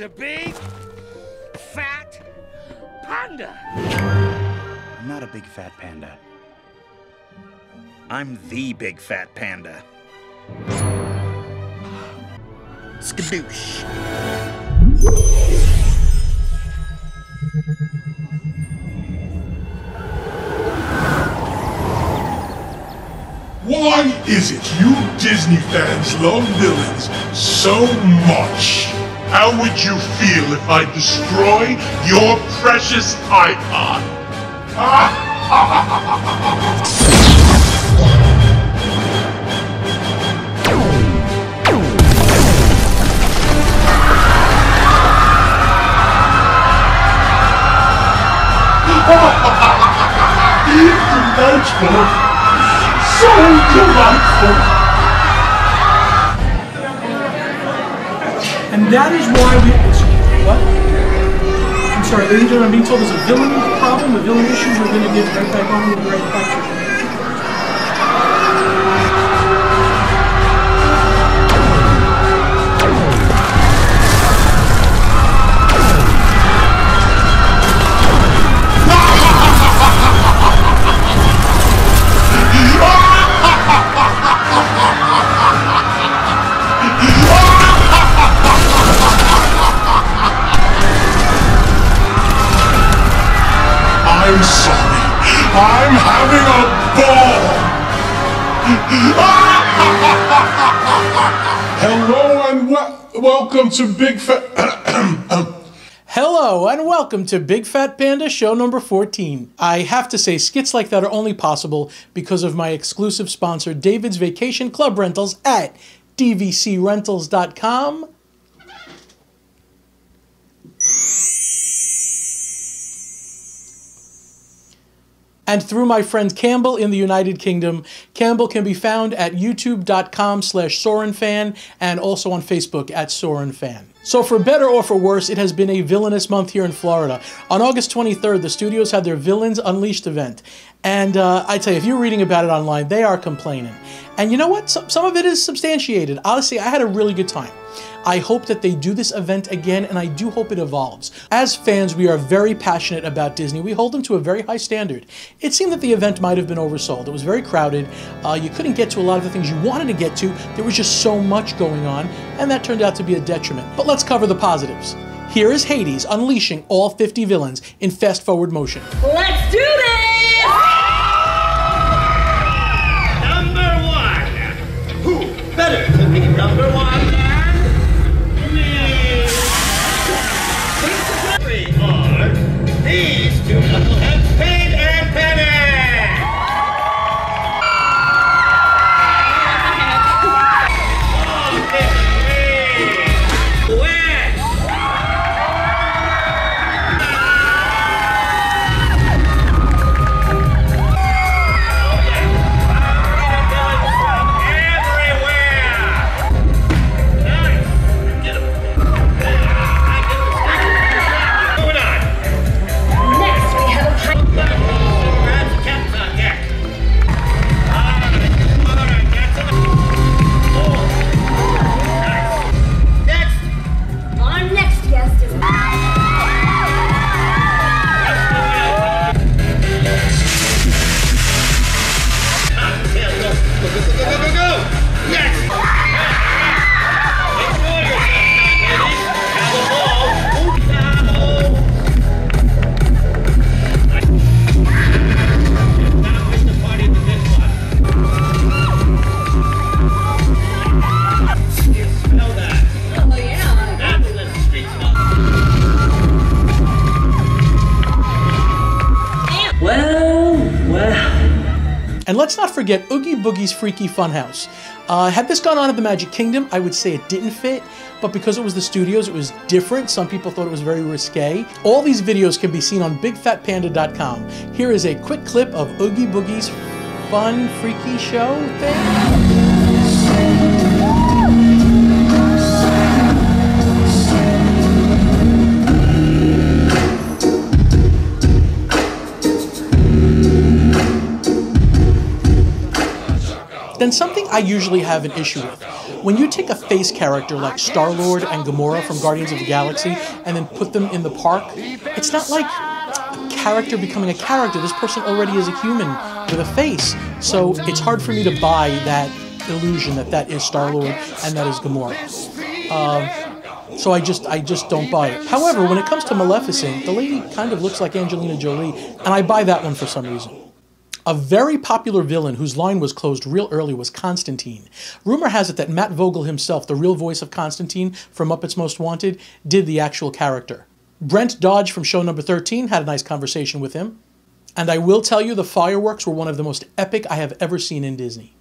a big, fat panda. I'm not a big fat panda. I'm the big fat panda. Skadoosh. Why is it you Disney fans love villains so much? How would you feel if I destroy your precious icon? Delightful! So delightful! And that is why we... What? I'm sorry, ladies and gentlemen, I'm being told there's a villain problem, a villain issue. We're going to get right back on. We'll be right back. I'm sorry. I'm having a ball. Hello and welcome to Big Fat... Hello and welcome to Big Fat Panda show number 14. I have to say, skits like that are only possible because of my exclusive sponsor, David's Vacation Club Rentals at dvcrentals.com. And through my friend Campbell in the United Kingdom. Campbell can be found at youtube.com/SorenFan and also on Facebook at SorenFan. So for better or for worse, it has been a villainous month here in Florida. On August 23rd, the studios had their Villains Unleashed event. And I tell you, if you're reading about it online, they are complaining. And you know what? Some of it is substantiated. Honestly, I had a really good time. I hope that they do this event again, and I do hope it evolves. As fans, we are very passionate about Disney. We hold them to a very high standard. It seemed that the event might have been oversold. It was very crowded. You couldn't get to a lot of the things you wanted to get to. There was just so much going on, and that turned out to be a detriment. But let's cover the positives. Here is Hades unleashing all 50 villains in fast-forward motion. Let's do this! Number one. Who better to be number one than me? These are these two knuckleheads, Panda and Panda. And let's not forget Oogie Boogie's Freaky Funhouse. Had this gone on at the Magic Kingdom, I would say it didn't fit, but because it was the studios, it was different. Some people thought it was very risque. All these videos can be seen on BigFatPanda.com. Here is a quick clip of Oogie Boogie's fun, freaky show thing. then something I usually have an issue with. When you take a face character like Star-Lord and Gamora from Guardians of the Galaxy and then put them in the park, it's not like a character becoming a character. This person already is a human with a face. So it's hard for me to buy that illusion that that is Star-Lord and that is Gamora. So I just don't buy it. However, when it comes to Maleficent, the lady kind of looks like Angelina Jolie, and I buy that one for some reason. A very popular villain whose line was closed real early was Constantine. Rumor has it that Matt Vogel himself, the real voice of Constantine from Muppets Most Wanted, did the actual character. Brent Dodge from show number 13 had a nice conversation with him. And I will tell you, the fireworks were one of the most epic I have ever seen in Disney.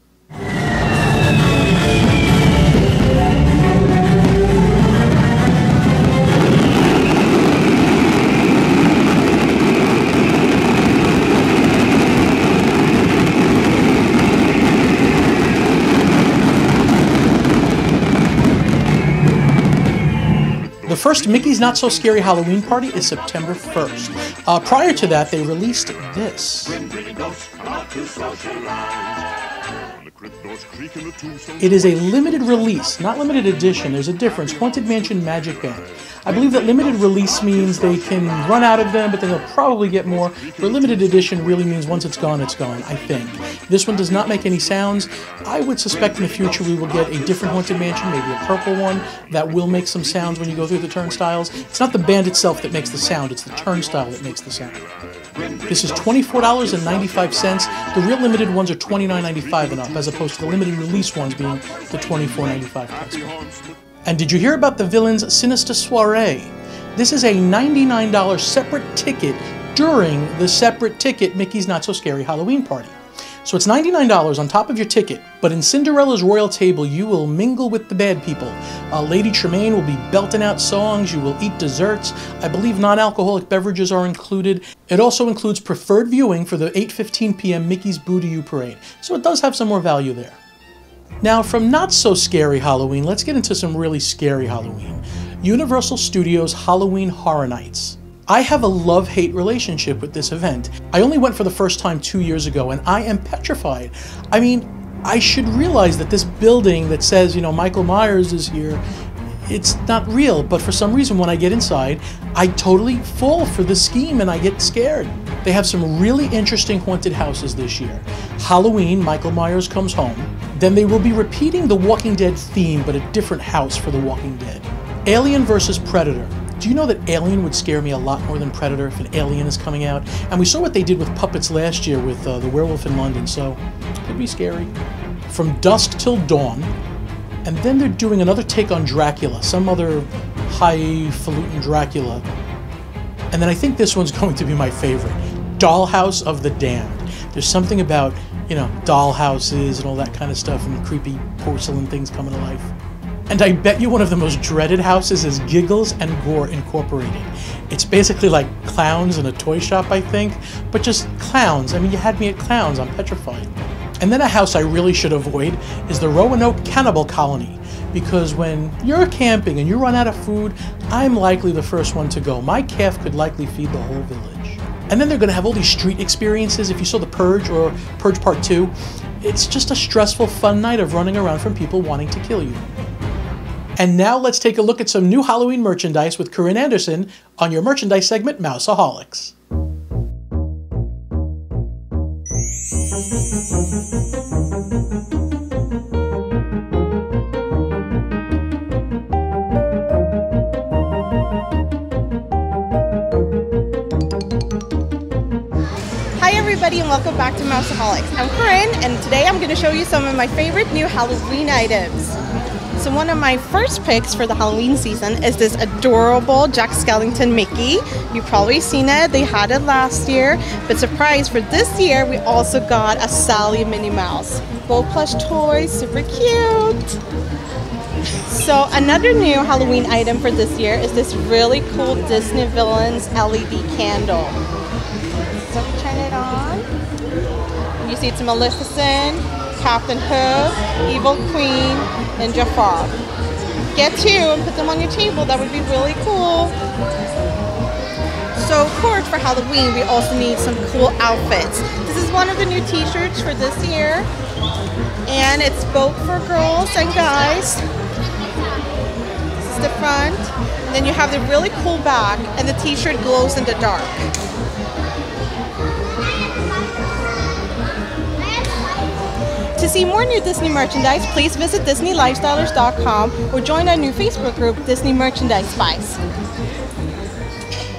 The first Mickey's Not So Scary Halloween Party is September 1st. Prior to that, they released this. It is a limited release, not limited edition. There's a difference. Haunted Mansion Magicband. I believe that limited release means they can run out of them, but then they'll probably get more. Where limited edition really means once it's gone, I think. This one does not make any sounds. I would suspect in the future we will get a different Haunted Mansion, maybe a purple one, that will make some sounds when you go through the turnstiles. It's not the band itself that makes the sound, it's the turnstile that makes the sound. This is $24.95. The real limited ones are $29.95 and up, as opposed to the limited release ones being the $24.95 price point. And did you hear about the villain's Sinister Soiree? This is a $99 separate ticket during the separate ticket Mickey's Not So Scary Halloween Party. So it's $99 on top of your ticket, but in Cinderella's royal table you will mingle with the bad people. Lady Tremaine will be belting out songs, you will eat desserts. I believe non-alcoholic beverages are included. It also includes preferred viewing for the 8:15 p.m. Mickey's Boo to You parade, so it does have some more value there. Now, from not so scary Halloween, let's get into some really scary Halloween. Universal Studios Halloween Horror Nights. I have a love-hate relationship with this event. I only went for the first time 2 years ago, and I am petrified. I mean, I should realize that this building that says, you know, Michael Myers is here, it's not real, but for some reason when I get inside, I totally fall for the scheme and I get scared. They have some really interesting haunted houses this year. Halloween, Michael Myers Comes Home. Then they will be repeating the Walking Dead theme, but a different house for the Walking Dead. Alien vs. Predator. Do you know that Alien would scare me a lot more than Predator if an alien is coming out? And we saw what they did with puppets last year with The Werewolf in London, so it could be scary. From Dusk Till Dawn. And then they're doing another take on Dracula, some other highfalutin Dracula. And then I think this one's going to be my favorite, Dollhouse of the Damned. There's something about, you know, dollhouses and all that kind of stuff and creepy porcelain things coming to life. And I bet you one of the most dreaded houses is Giggles and Gore Incorporated. It's basically like clowns in a toy shop, I think, but just clowns. I mean, you had me at clowns, I'm petrified. And then a house I really should avoid is the Roanoke Cannibal Colony, because when you're camping and you run out of food, I'm likely the first one to go. My calf could likely feed the whole village. And then they're going to have all these street experiences. If you saw The Purge or Purge Part 2, it's just a stressful, fun night of running around from people wanting to kill you. And now let's take a look at some new Halloween merchandise with Corinne Anderson on your merchandise segment, Mouseaholics. Hi everybody and welcome back to Mouseaholics. I'm Corinne and today I'm going to show you some of my favorite new Halloween items. So one of my first picks for the Halloween season is this adorable Jack Skellington Mickey. You've probably seen it, they had it last year, but surprise, for this year we also got a Sally Minnie Mouse. Gold plush toy, super cute. So another new Halloween item for this year is this really cool Disney Villains LED candle. So turn it on. You see it's Maleficent, Captain Hook, Evil Queen, and Jafar. Get two and put them on your table. That would be really cool. So of course for Halloween we also need some cool outfits. This is one of the new t-shirts for this year. And it's both for girls and guys. This is the front. And then you have the really cool back, and the t-shirt glows in the dark. To see more new Disney merchandise, please visit DisneyLifestylers.com or join our new Facebook group, Disney Merchandise Spies.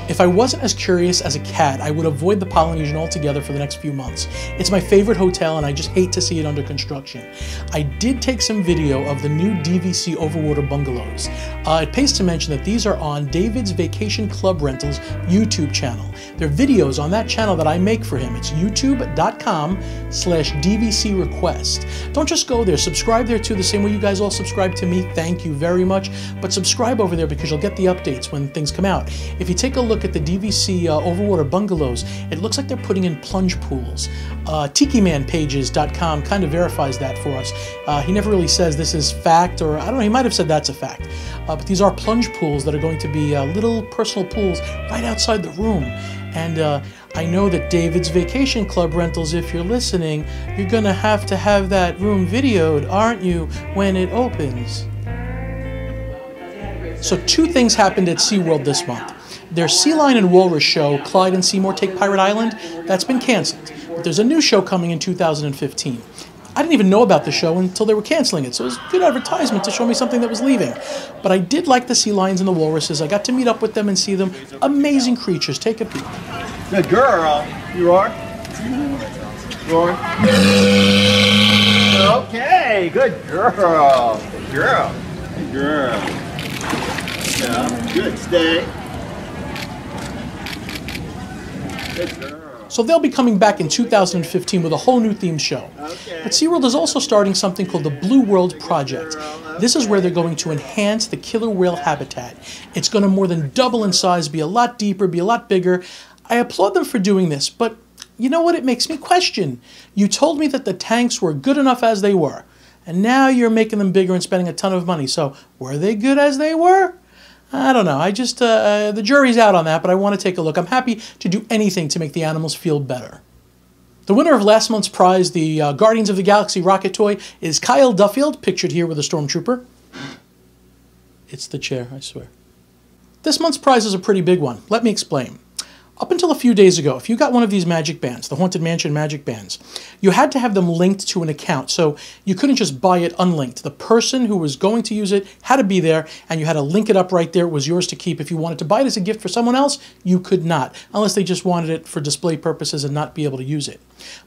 If I wasn't as curious as a cat, I would avoid the Polynesian altogether for the next few months. It's my favorite hotel and I just hate to see it under construction. I did take some video of the new DVC overwater bungalows. It pays to mention that these are on David's Vacation Club Rentals YouTube channel. There are videos on that channel that I make for him. It's youtube.com/DVC request. Don't just go there, subscribe there too, the same way you guys all subscribe to me. Thank you very much. But subscribe over there because you'll get the updates when things come out. If you take a look at the DVC overwater bungalows, it looks like they're putting in plunge pools. TikiManPages.com kind of verifies that for us. He never really says this is fact, or I don't know, he might have said that's a fact. But these are plunge pools that are going to be little personal pools right outside the room. And I know that David's Vacation Club Rentals, if you're listening, you're going to have that room videoed, aren't you, when it opens? So 2 things happened at SeaWorld this month. Their Sea Lion and Walrus show, Clyde and Seymour Take Pirate Island, that's been canceled. But there's a new show coming in 2015. I didn't even know about the show until they were canceling it, so it was good advertisement to show me something that was leaving. But I did like the sea lions and the walruses. I got to meet up with them and see them. Amazing creatures. Take a peek. Good girl. You are? Roar. Okay, good girl. Good girl. Good girl. Yeah, good. Stay. Good girl. So they'll be coming back in 2015 with a whole new theme show. Okay. But SeaWorld is also starting something called the Blue World Project. This is where they're going to enhance the killer whale habitat. It's going to more than double in size, be a lot deeper, be a lot bigger. I applaud them for doing this, but you know what? It makes me question. You told me that the tanks were good enough as they were, and now you're making them bigger and spending a ton of money. So were they good as they were? I don't know. I just, the jury's out on that, but I want to take a look. I'm happy to do anything to make the animals feel better. The winner of last month's prize, the Guardians of the Galaxy rocket toy, is Kyle Duffield, pictured here with a stormtrooper. It's the chair, I swear. This month's prize is a pretty big one. Let me explain. Up until a few days ago, if you got one of these Magicbands, the Haunted Mansion Magicbands, you had to have them linked to an account, so you couldn't just buy it unlinked. The person who was going to use it had to be there, and you had to link it up right there. It was yours to keep. If you wanted to buy it as a gift for someone else, you could not, unless they just wanted it for display purposes and not be able to use it.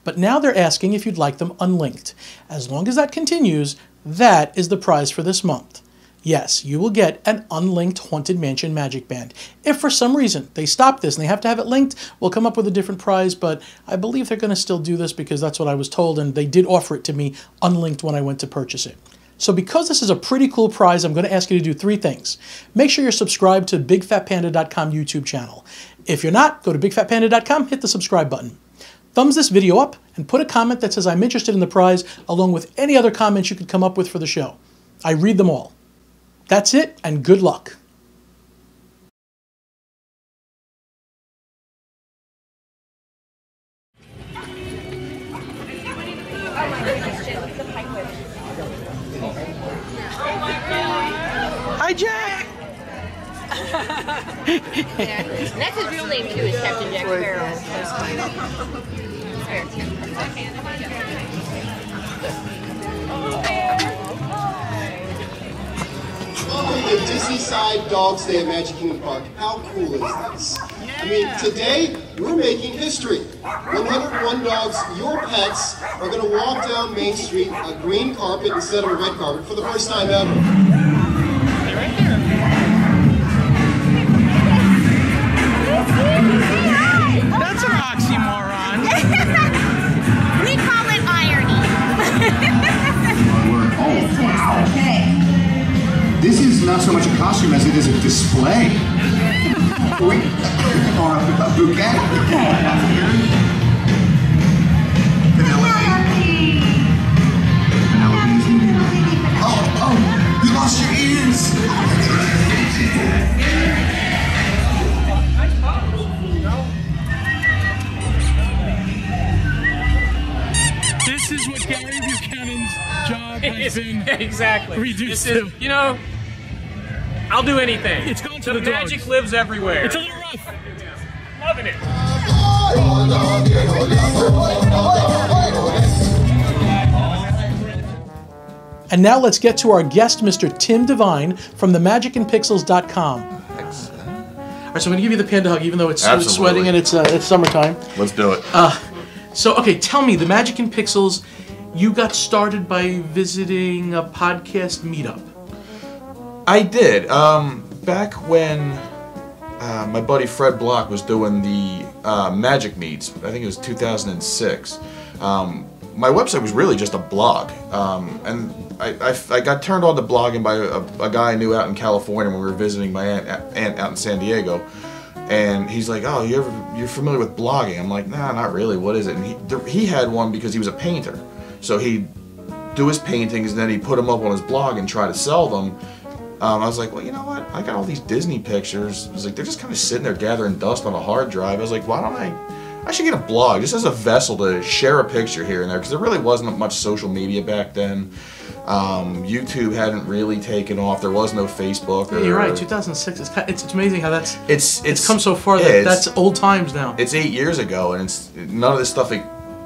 But now they're asking if you'd like them unlinked. As long as that continues, that is the prize for this month. Yes, you will get an unlinked Haunted Mansion Magicband. If for some reason they stop this and they have to have it linked, we'll come up with a different prize, but I believe they're going to still do this because that's what I was told, and they did offer it to me unlinked when I went to purchase it. So because this is a pretty cool prize, I'm going to ask you to do 3 things. Make sure you're subscribed to BigFatPanda.com YouTube channel. If you're not, go to BigFatPanda.com, hit the subscribe button. Thumbs this video up and put a comment that says I'm interested in the prize, along with any other comments you could come up with for the show. I read them all. That's it, and good luck. Hi, Jack! That's his real name, too, is Captain Jack Sparrow. Welcome to Disney Side Dogs Day at Magic Kingdom Park. How cool is this? I mean, today we're making history. 101 dogs, your pets, are going to walk down Main Street a green carpet instead of a red carpet for the first time ever. That's an oxymoron. We call it irony. Okay. This is not so much a costume as it is a display. Or a bouquet. Penelope's in here. Oh, you lost your ears. This This is what Gary Buchanan's job has been exactly reduced this is, to. You know, I'll do anything. It's gone to the the magic dogs. lives everywhere. It's a little rough. Loving it. And now let's get to our guest, Mr. Tim Devine from themagicandpixels.com. Excellent. All right, so I'm going to give you the panda hug, even though it's Absolutely. sweating and it's summertime. Let's do it. So, okay, tell me, the Magic and Pixels, you got started by visiting a podcast meetup. I did. Back when my buddy Fred Block was doing the Magic Meets, I think it was 2006, my website was really just a blog. And I got turned on to blogging by a guy I knew out in California when we were visiting my aunt out in San Diego. And he's like, "Oh, you're familiar with blogging?" I'm like, "Nah, not really. What is it?" And he had one because he was a painter, so he'd do his paintings and then he'd put them up on his blog and try to sell them. I was like, "Well, you know what? I got all these Disney pictures." I was like, "They're just kind of sitting there gathering dust on a hard drive." I was like, "Why don't I should get a blog just as a vessel to share a picture here and there," because there really wasn't much social media back then. YouTube hadn't really taken off. There was no Facebook. Yeah, you're right. 2006. It's amazing how it's come so far. That's old times now. It's 8 years ago, and none of this stuff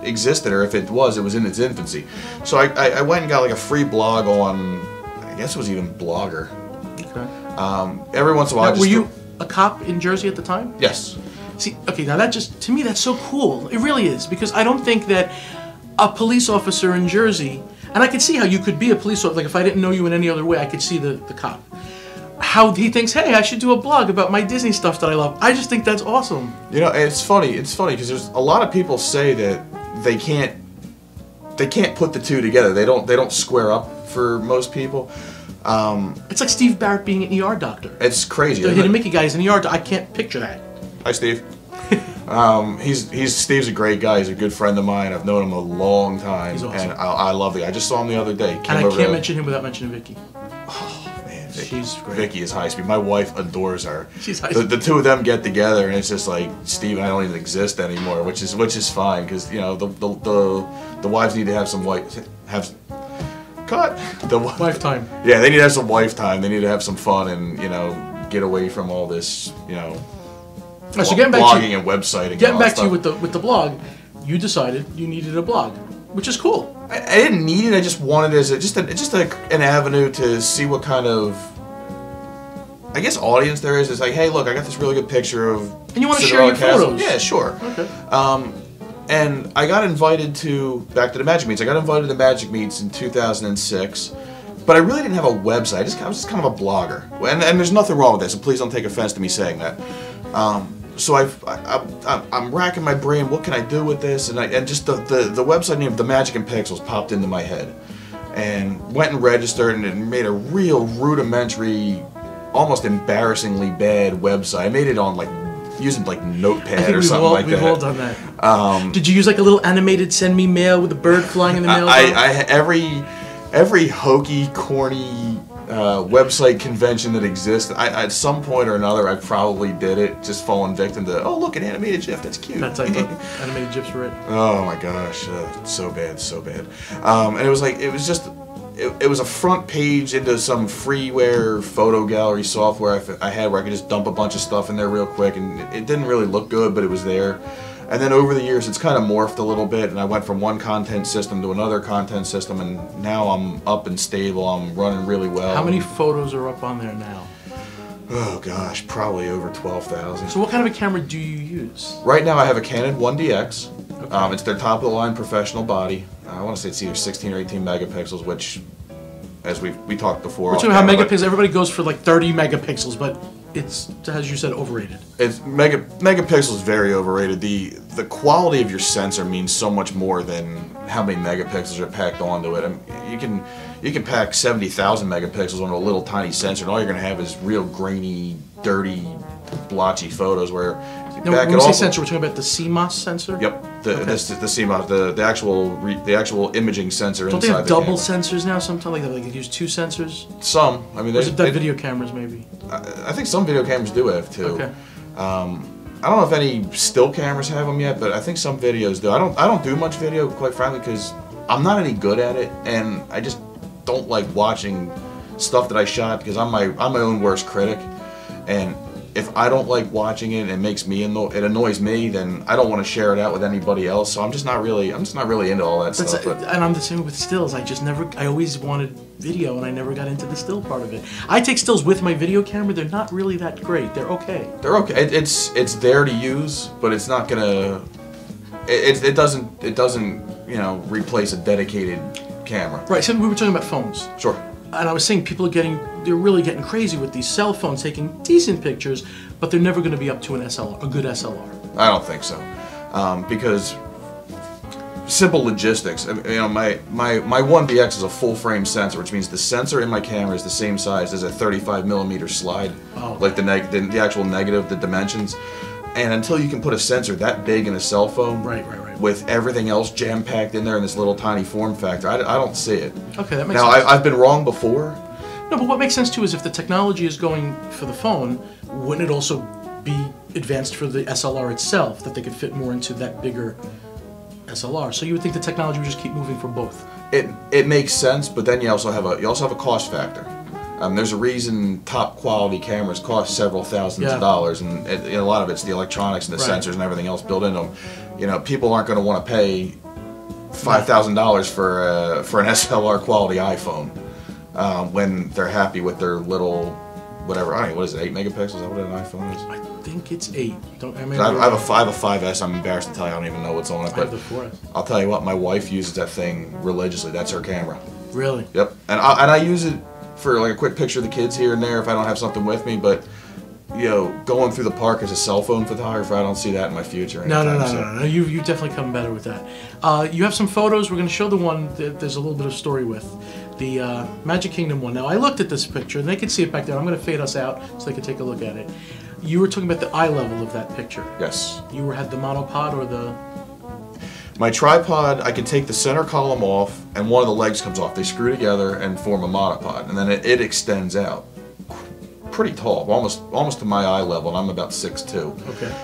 existed, or if it was in its infancy. So I went and got like a free blog on, I guess it was even Blogger. Okay. Every once in a while, were you a cop in Jersey at the time? Yes. See, okay, now that to me, that's so cool. It really is, because I don't think that a police officer in Jersey, and I could see how you could be a police officer, like if I didn't know you in any other way, I could see the cop. How he thinks, hey, I should do a blog about my Disney stuff that I love. I just think that's awesome. You know, it's funny because there's a lot of people say that they can't put the two together. They don't square up for most people. It's like Steve Barrett being an ER doctor. It's crazy. The Hidden Mickey guy is an ER doctor. I can't picture that. Hi, Steve. Steve's a great guy. He's a good friend of mine. I've known him a long time. He's awesome. And I love the guy. I just saw him the other day. And I can't mention him without mentioning Vicky. Oh, man. She's great. Vicky is high speed. My wife adores her. She's high speed. The two of them get together, and it's just like, Steve and I don't even exist anymore, which is fine, because, you know, the wives need to have some wife time. Yeah, they need to have some wife time. They need to have some fun and, you know, get away from all this, you know, so getting back blogging and websiting. Getting back to you with the blog, you decided you needed a blog, which is cool. I didn't need it. I just wanted it as an avenue to see what kind of, I guess, audience there is. It's like, hey, look, I got this really good picture of. And you want to share your photos? Yeah, sure. Okay. And I got invited back to the Magic Meets. I got invited to the Magic Meets in 2006. But I really didn't have a website. I was just kind of a blogger. And there's nothing wrong with this, and please don't take offense to me saying that. So I'm racking my brain. What can I do with this? And just the website name, The Magic and Pixels, popped into my head, and went and registered and made a real rudimentary, almost embarrassingly bad website. I made it on using Notepad or something like that. We've all done that. Did you use like a little animated send me mail with a bird flying in the mail? Every hokey, corny website convention that exists, at some point or another, I probably did it, just falling victim to, oh, look, an animated GIF, that's cute. That's like animated GIFs were it. Oh my gosh, so bad. And it was like, it was a front page into some freeware photo gallery software I had where I could just dump a bunch of stuff in there real quick, and it didn't really look good, but it was there. And then over the years, it's kind of morphed a little bit, and I went from one content system to another content system, and now I'm up and stable. I'm running really well. How many photos are up on there now? Oh gosh, probably over 12,000. So what kind of a camera do you use? Right now I have a Canon 1DX. Okay. It's their top-of-the-line professional body. I want to say it's either 16 or 18 megapixels, which, as we talked before... We're talking about megapixels. Everybody goes for like 30 megapixels, but it's, as you said, overrated. It's megapixels is very overrated. The quality of your sensor means so much more than how many megapixels are packed onto it. I mean, you can pack 70,000 megapixels onto a little tiny sensor, and all you're going to have is real grainy, dirty, blotchy photos. Where when we say sensor, we're talking about the CMOS sensor. Yep, the CMOS, the actual imaging sensor. Don't they have double sensors now? Sometimes like they use two sensors. Some, I mean, or is it that video cameras maybe? I think some video cameras do have two. Okay. I don't know if any still cameras have them yet, but I think some videos do. I don't do much video, quite frankly, because I'm not any good at it, and I just don't like watching stuff that I shot because I'm my own worst critic, and if I don't like watching it and it makes me it annoys me, then I don't want to share it out with anybody else. So I'm just not really into all that stuff. And I'm the same with stills. I always wanted video, and I never got into the still part of it. I take stills with my video camera. They're not really that great. They're okay. They're okay. It's there to use, but it's not gonna. It doesn't replace a dedicated camera. Right. So we were talking about phones. Sure. And I was saying they're really getting crazy with these cell phones, taking decent pictures, but they're never going to be up to a good SLR. I don't think so, because simple logistics. My 1DX is a full frame sensor, which means the sensor in my camera is the same size as a 35mm slide, like the actual negative, the dimensions. And until you can put a sensor that big in a cell phone, with everything else jam-packed in there in this little tiny form factor, I don't see it. Okay, that makes sense. Now, I've been wrong before. No, but what makes sense too is if the technology is going for the phone, wouldn't it also be advanced for the SLR itself, that they could fit more into that bigger SLR? So you would think the technology would just keep moving for both. It makes sense, but then you also have a cost factor. There's a reason top quality cameras cost several thousands of dollars, and a lot of it's the electronics and the sensors and everything else built into them. People aren't going to want to pay $5,000 for an SLR quality iPhone when they're happy with their little whatever. I don't know, what is it? 8 megapixels? Is that what an iPhone is? I think it's 8. I have a 5S. I'm embarrassed to tell you I don't even know what's on it. But I'll tell you what, my wife uses that thing religiously. That's her camera. Really? Yep. And I use it for like a quick picture of the kids here and there if I don't have something with me, but going through the park as a cell phone photographer, I don't see that in my future. No. You definitely come better with that. You have some photos. We're going to show the one that there's a little bit of story with. The Magic Kingdom one. Now, I looked at this picture, and they can see it back there. I'm going to fade us out so they can take a look at it. You were talking about the eye level of that picture. Yes. You had the monopod or the... My tripod, I can take the center column off, and one of the legs comes off. They screw together and form a monopod, and then it extends out. Pretty tall, almost to my eye level, and I'm about 6'2". Okay.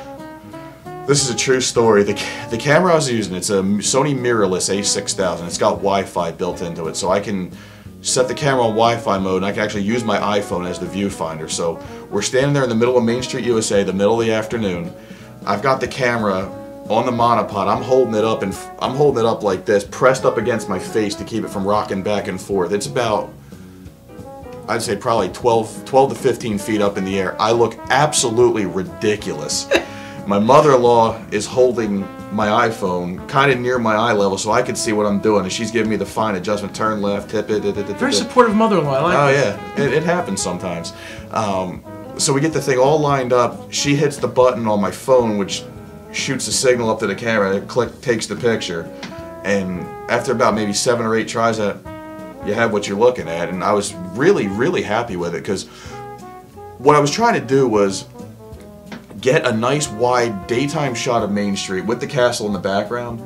This is a true story. The camera I was using, it's a Sony mirrorless A6000. It's got Wi-Fi built into it, so I can set the camera on Wi-Fi mode, and I can actually use my iPhone as the viewfinder. So we're standing there in the middle of Main Street, USA, the middle of the afternoon. I've got the camera on the monopod. I'm holding it up, and I'm holding it up like this, pressed up against my face to keep it from rocking back and forth. It's about, I'd say probably 12 to 15 feet up in the air. I look absolutely ridiculous. My mother-in-law is holding my iPhone kind of near my eye level so I can see what I'm doing, and she's giving me the fine adjustment, turn left, tip it. Very supportive mother-in-law, I like that. Oh yeah, it happens sometimes. So we get the thing all lined up. She hits the button on my phone, which shoots a signal up to the camera. It takes the picture, and after about maybe 7 or 8 tries, you have what you're looking at. And I was really, really happy with it, because what I was trying to do was get a nice wide daytime shot of Main Street with the castle in the background,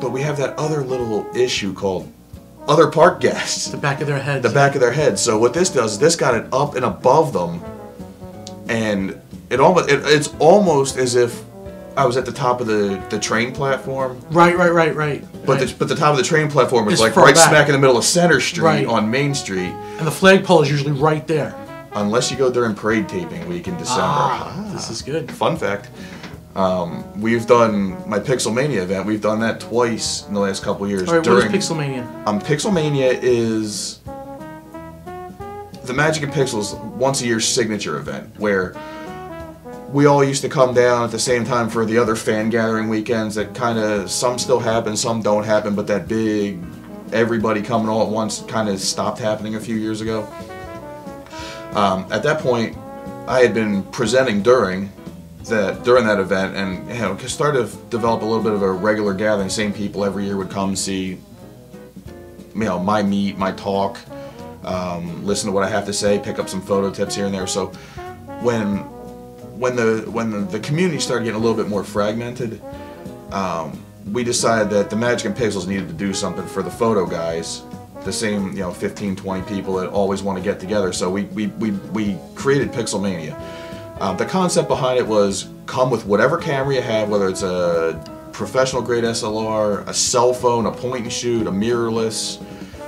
but we have that other little issue called other park guests. The back of their heads. The back of their heads. So what this does is this got it up and above them, and it's almost as if I was at the top of the train platform. Right. But the top of the train platform was like right smack in the middle of Center Street on Main Street. And the flagpole is usually right there. Unless you go during parade taping week in December. This is good. Fun fact. We've done my Pixelmania event. We've done that twice in the last couple years. All right, what is Pixelmania? Pixelmania is the Magic and Pixels once a year signature event where we all used to come down at the same time for the other fan gathering weekends that kind of, some still happen, some don't happen, but that big everybody coming all at once kind of stopped happening a few years ago. At that point, I had been presenting during that event, and started to develop a little bit of a regular gathering. Same people every year would come see, my meet, my talk, listen to what I have to say, pick up some photo tips here and there. So when the community started getting a little bit more fragmented, we decided that the Magic and Pixels needed to do something for the photo guys. The same 15, 20 people that always want to get together. So we created Pixelmania. The concept behind it was come with whatever camera you have, whether it's a professional grade SLR, a cell phone, a point and shoot, a mirrorless,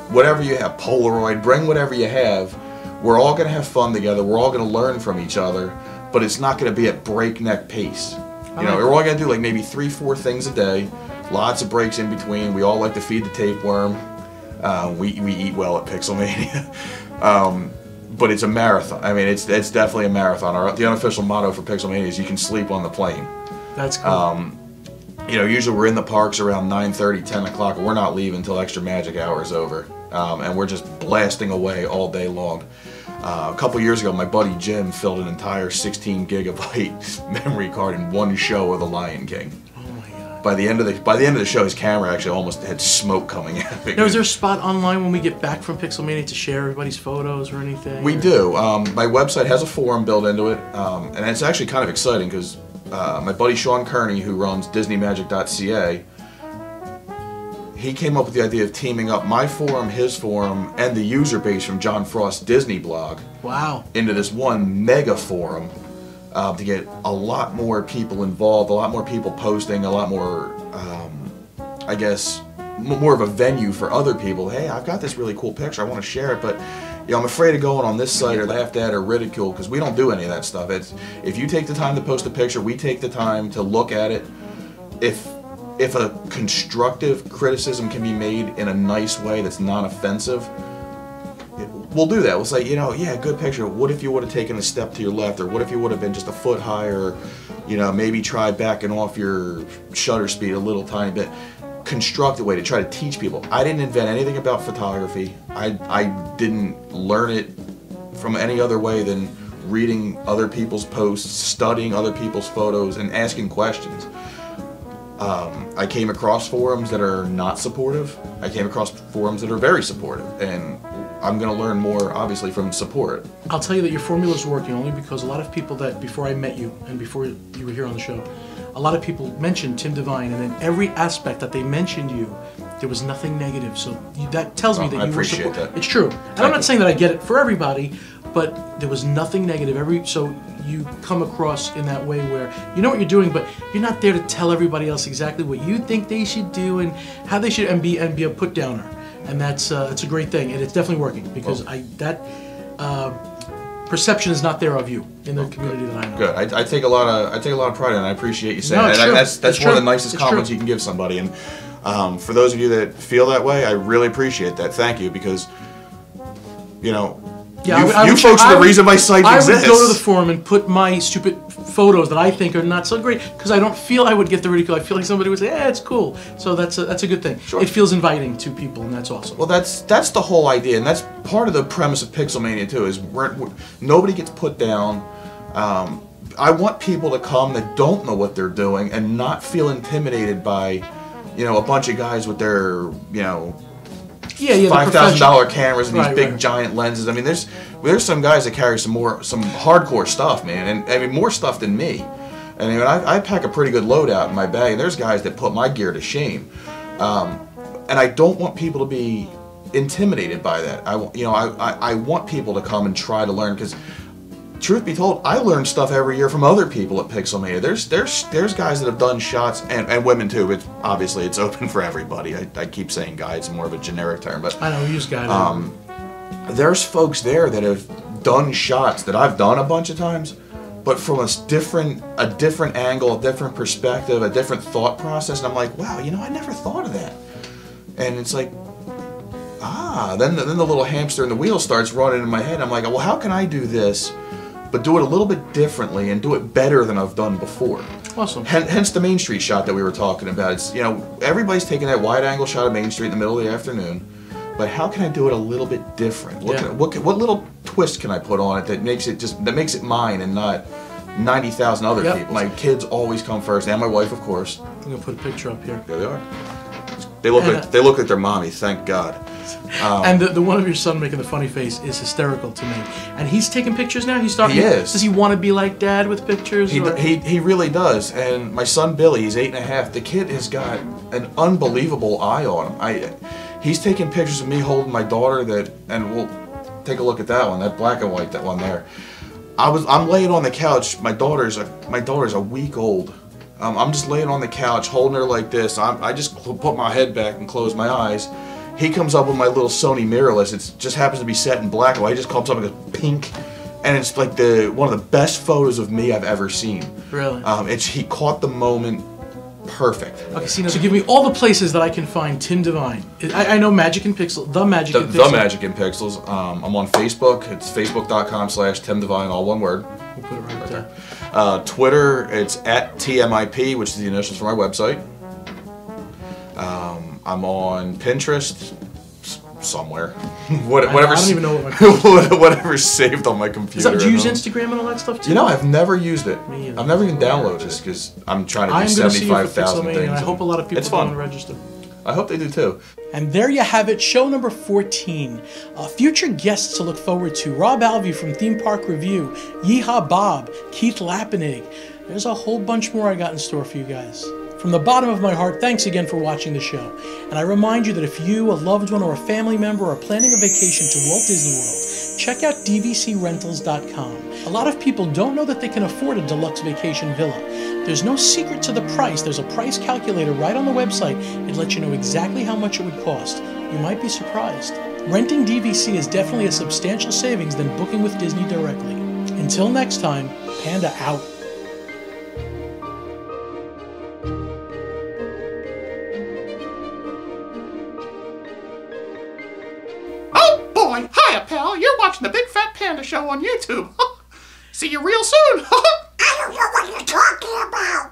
whatever you have, Polaroid, bring whatever you have. We're all going to have fun together. We're all going to learn from each other, but it's not going to be at breakneck pace. You know, we're all going to do like maybe 3-4 things a day, lots of breaks in between. We all like to feed the tapeworm. We eat well at Pixelmania. But it's a marathon. I mean, it's definitely a marathon. The unofficial motto for Pixelmania is you can sleep on the plane. That's cool. You know, usually we're in the parks around 9:30, 10 o'clock, and we're not leaving until Extra Magic Hour is over. And we're just blasting away all day long. A couple years ago, my buddy Jim filled an entire 16 gigabyte memory card in one show of The Lion King. Oh my god! By the end of the show, his camera actually almost had smoke coming out of it. Now, is there a spot online when we get back from Pixelmania to share everybody's photos or anything? We do. My website has a forum built into it, and it's actually kind of exciting because my buddy Sean Kearney, who runs DisneyMagic.ca, he came up with the idea of teaming up my forum, his forum, and the user base from John Frost's Disney blog into this one mega forum to get a lot more people involved, a lot more people posting, a lot more, I guess, more of a venue for other people. Hey, I've got this really cool picture, I want to share it, but you know, I'm afraid of going on this site or laughed at or ridiculed because we don't do any of that stuff. If you take the time to post a picture, we take the time to look at it. If a constructive criticism can be made in a nice way that's not offensive, we'll do that. We'll say, you know, yeah, good picture. What if you would have taken a step to your left, or what if you would have been just a foot higher, you know, maybe try backing off your shutter speed a little tiny bit. Constructive way to try to teach people. I didn't invent anything about photography. I didn't learn it from any other way than reading other people's posts, studying other people's photos, and asking questions. I came across forums that are not supportive. I came across forums that are very supportive, and I'm going to learn more, obviously, from support. I'll tell you that your formula is working only because a lot of people that, before I met you and before you were here on the show, a lot of people mentioned Tim Devine, and in every aspect that they mentioned you, there was nothing negative. So that tells me that you were supportive. It's true. And I'm not saying that I get it for everybody, but there was nothing negative. So you come across in that way where you know what you're doing, but you're not there to tell everybody else exactly what you think they should do and how they should, and be a put downer. And that's a great thing, and it's definitely working because perception is not there of you in the community that I know. Good. I take a lot of pride in it, and I appreciate you saying that. That's one of the nicest compliments you can give somebody. And for those of you that feel that way, I really appreciate that. Thank you, because you know, you folks are the reason my site exists. I would go to the forum and put my stupid photos that I think are not so great because I don't feel I would get the ridicule. I feel like somebody would say, "Yeah, it's cool." So that's a good thing. Sure. It feels inviting to people, and that's awesome. Well, that's the whole idea, and that's part of the premise of Pixelmania too. Is nobody gets put down. I want people to come that don't know what they're doing and not feel intimidated by, you know, a bunch of guys with their, you know, $5,000 cameras and these big giant lenses. I mean, there's some guys that carry some hardcore stuff, man, and I mean more stuff than me. And I mean, I pack a pretty good load out in my bag, and there's guys that put my gear to shame. And I don't want people to be intimidated by that. I want people to come and try to learn, because truth be told, I learn stuff every year from other people at Pixelmania. There's guys that have done shots, and women too. It's obviously it's open for everybody. I keep saying guy, it's more of a generic term, but I know we use guy. There's folks there that have done shots that I've done a bunch of times, but from a different angle, a different perspective, a different thought process. And I'm like, wow, you know, I never thought of that. And it's like, then the little hamster in the wheel starts running in my head. I'm like, well, how can I do this, but do it a little bit differently and do it better than I've done before? Awesome. Hence the Main Street shot that we were talking about. It's, you know, everybody's taking that wide angle shot of Main Street in the middle of the afternoon, but how can I do it a little bit different? What little twist can I put on it that makes it mine and not 90,000 other people? My kids always come first, and my wife, of course. I'm gonna put a picture up here. There they are. They look like their mommy. Thank God. And the one of your son making the funny face is hysterical to me. And he's taking pictures now? He is. Does he want to be like Dad with pictures? He really does. And my son Billy, he's 8.5. The kid has got an unbelievable eye on him. He's taking pictures of me holding my daughter and we'll take a look at that one, that black and white, that one there. I'm laying on the couch. My daughter's a week old. I'm just laying on the couch, holding her like this. I just put my head back and close my eyes. He comes up with my little Sony mirrorless. It just happens to be set in black and white. He just comes up and goes pink, and it's like one of the best photos of me I've ever seen. Really? He caught the moment perfect. Okay, so give me all the places that I can find Tim Devine. I know Magic and Pixels, the Magic and Pixels. The Magic and Pixels. I'm on Facebook. It's facebook.com/Tim Devine, all one word. We'll put it right there. Twitter, it's @TMIP, which is the initials for my website. I'm on Pinterest somewhere. Whatever. I don't even know what my whatever's saved on my computer. Do you use Instagram and all that stuff too? You know, I've never used it. Me either. I've never even dodownloaded this because I'm trying to do 75,000 things. And I hope a lot of people go and register. I hope they do too. And there you have it, show number 14. Future guests to look forward to: Rob Alvey from Theme Park Review, Yeehaw Bob, Keith Lappenig. There's a whole bunch more I got in store for you guys. From the bottom of my heart, thanks again for watching the show. And I remind you that if you, a loved one, or a family member are planning a vacation to Walt Disney World, check out dvcrentals.com. A lot of people don't know that they can afford a deluxe vacation villa. There's no secret to the price. There's a price calculator right on the website. It lets you know exactly how much it would cost. You might be surprised. Renting DVC is definitely a substantial savings than booking with Disney directly. Until next time, Panda out. Oh boy, hiya pal, you're watching the Big Fat Panda Show on YouTube. See you real soon. I don't know what you're talking about.